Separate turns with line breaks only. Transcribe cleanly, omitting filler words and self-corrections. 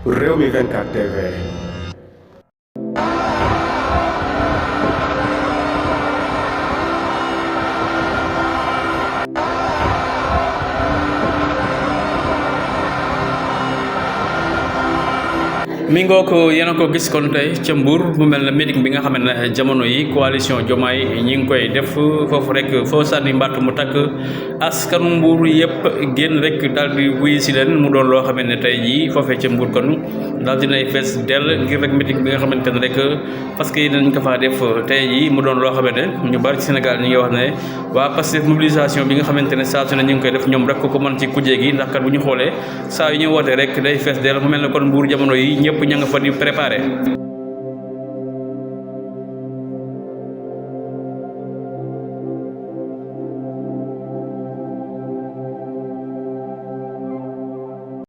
Rewmi 24 TV.
mi ngoo ko yéen a ko gis kon tey ca Mbour mu mel ne meeting bi nga xam ne jamono yi coalition Diomaye ñi ngi koy def foofu rek foo sànni mbàtt mu takk askanu Mbour yëpp génn rek daal di wuyu si leen mu doon loo xamante ne tey jii foofee ca Mbour kon daal dinay fees dell ngir rek meeting bi nga xamante ne rek parce que dañ ko faa def tey jii mu doon loo xamante ne ñu bari ci Sénégal ñi ngi wax ne waa Pastef mobilisation bi nga xamante ne saa su ne ñu ngi koy def ñoom rek ko mën ci kujje gi ndax kat bu ñu xoolee saa yu ñu wootee rek day fees dell mu mel ne kon Mbour jamono yi ñëpp ña nga fa di préparé